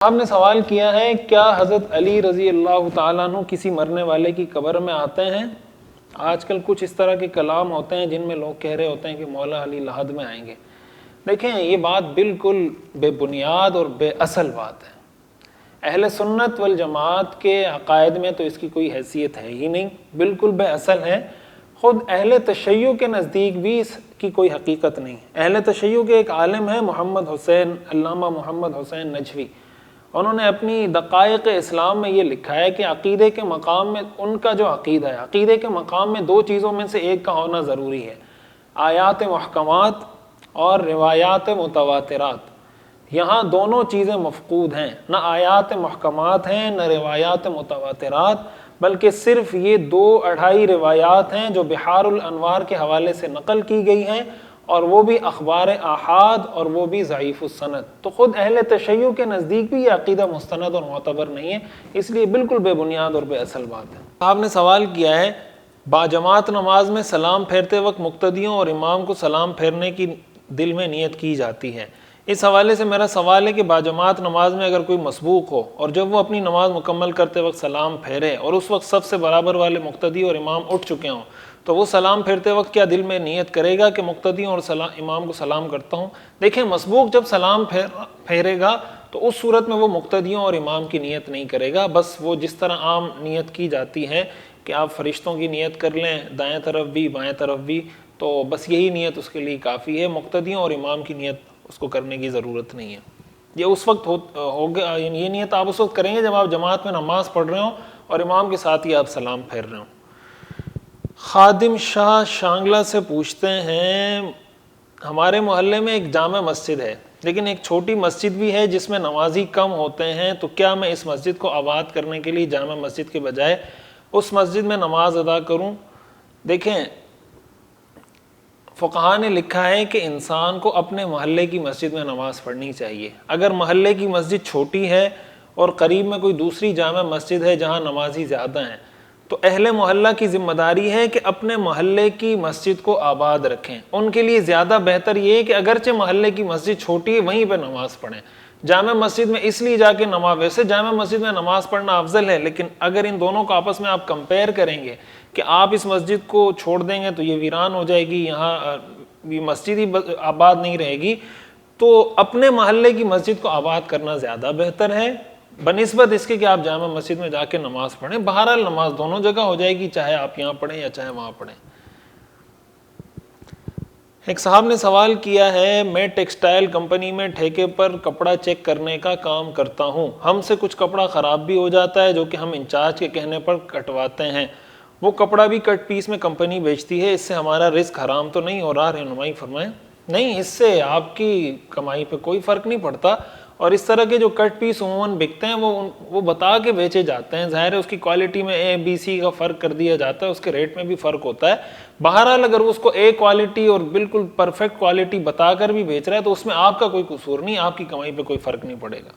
آپ نے سوال کیا ہے کیا حضرت علی رضی اللہ تعالیٰ عنہ کسی مرنے والے کی قبر میں آتے ہیں؟ آج کل کچھ اس طرح کے کلام ہوتے ہیں جن میں لوگ کہہ رہے ہوتے ہیں کہ مولا علی لحد میں آئیں گے۔ دیکھیں یہ بات بالکل بے بنیاد اور بے اصل بات ہے۔ اہل سنت والجماعت کے عقائد میں تو اس کی کوئی حیثیت ہے ہی نہیں، بالکل بے اصل ہے۔ خود اہل تشیع کے نزدیک بھی اس کی کوئی حقیقت نہیں۔ اہل تشیع کے ایک عالم ہے محمد حسین، علامہ محمد حسین نجوی، انہوں نے اپنی دقائق اسلام میں یہ لکھا ہے کہ عقیدے کے مقام میں ان کا جو عقیدہ ہے، عقیدے کے مقام میں دو چیزوں میں سے ایک کا ہونا ضروری ہے، آیات محکمات اور روایات متواترات۔ یہاں دونوں چیزیں مفقود ہیں، نہ آیات محکمات ہیں نہ روایات متواترات، بلکہ صرف یہ دو اڑھائی روایات ہیں جو بحار الانوار کے حوالے سے نقل کی گئی ہیں، اور وہ بھی اخبار احاد اور وہ بھی ضعیف السند۔ تو خود اہل تشیع کے نزدیک بھی یہ عقیدہ مستند اور معتبر نہیں ہے، اس لیے بالکل بے بنیاد اور بے اصل بات ہے۔ آپ نے سوال کیا ہے باجماعت نماز میں سلام پھیرتے وقت مقتدیوں اور امام کو سلام پھیرنے کی دل میں نیت کی جاتی ہے۔ اس حوالے سے میرا سوال ہے کہ باجماعت نماز میں اگر کوئی مسبوق ہو اور جب وہ اپنی نماز مکمل کرتے وقت سلام پھیرے اور اس وقت سب سے برابر والے مقتدی اور امام اٹھ چکے ہوں، تو وہ سلام پھیرتے وقت کیا دل میں نیت کرے گا کہ مقتدیوں اور امام کو سلام کرتا ہوں؟ دیکھیں مسبوق جب سلام پھیرے گا تو اس صورت میں وہ مقتدیوں اور امام کی نیت نہیں کرے گا، بس وہ جس طرح عام نیت کی جاتی ہے کہ آپ فرشتوں کی نیت کر لیں دائیں طرف بھی بائیں طرف بھی، تو بس یہی نیت اس کے لیے کافی ہے، مقتدیوں اور امام کی نیت اس کو کرنے کی ضرورت نہیں ہے۔ یہ اس وقت ہوگا، یہ نیت آپ اس وقت کریں گے جب آپ جماعت میں نماز پڑھ رہے ہوں اور امام کے ساتھ ہی آپ سلام پھیر رہے ہوں۔ خادم شاہ شانگلہ سے پوچھتے ہیں ہمارے محلے میں ایک جامع مسجد ہے لیکن ایک چھوٹی مسجد بھی ہے جس میں نمازی کم ہوتے ہیں، تو کیا میں اس مسجد کو آباد کرنے کے لیے جامع مسجد کے بجائے اس مسجد میں نماز ادا کروں؟ دیکھیں فقہاء نے لکھا ہے کہ انسان کو اپنے محلے کی مسجد میں نماز پڑھنی چاہیے۔ اگر محلے کی مسجد چھوٹی ہے اور قریب میں کوئی دوسری جامع مسجد ہے جہاں نمازی زیادہ ہیں، تو اہل محلہ کی ذمہ داری ہے کہ اپنے محلے کی مسجد کو آباد رکھیں۔ ان کے لیے زیادہ بہتر یہ ہے کہ اگرچہ محلے کی مسجد چھوٹی ہے وہیں پہ نماز پڑھیں۔ جامع مسجد میں اس لیے جا کے ویسے جامع مسجد میں نماز پڑھنا افضل ہے، لیکن اگر ان دونوں کو آپس میں آپ کمپیئر کریں گے کہ آپ اس مسجد کو چھوڑ دیں گے تو یہ ویران ہو جائے گی، یہاں یہ مسجد ہی آباد نہیں رہے گی، تو اپنے محلے کی مسجد کو آباد کرنا زیادہ بہتر ہے بنسبت اس کے کہ آپ جامع مسجد میں جا کے نماز پڑھیں۔ بہرحال نماز دونوں جگہ ہو جائے گی، چاہے آپ یہاں پڑھیں یا چاہے وہاں پڑھیں۔ ایک صاحب نے سوال کیا ہے میں ٹیکسٹائل کمپنی میں ٹھیکے پر کپڑا چیک کرنے کا کام کرتا ہوں، ہم سے کچھ کپڑا خراب بھی ہو جاتا ہے جو کہ ہم انچارج کے کہنے پر کٹواتے ہیں، وہ کپڑا بھی کٹ پیس میں کمپنی بیچتی ہے، اس سے ہمارا رزق حرام تو نہیں ہو رہا؟ رہنمائی فرمائیں۔ نہیں، اس سے آپ کی کمائی پہ کوئی فرق نہیں پڑتا، اور اس طرح کے جو کٹ پیس عموماً بکتے ہیں وہ بتا کے بیچے جاتے ہیں، ظاہر ہے اس کی کوالٹی میں اے بی سی کا فرق کر دیا جاتا ہے، اس کے ریٹ میں بھی فرق ہوتا ہے۔ بہرحال اگر اس کو اے کوالٹی اور بالکل پرفیکٹ کوالٹی بتا کر بھی بیچ رہا ہے تو اس میں آپ کا کوئی قصور نہیں، آپ کی کمائی پہ کوئی فرق نہیں پڑے گا۔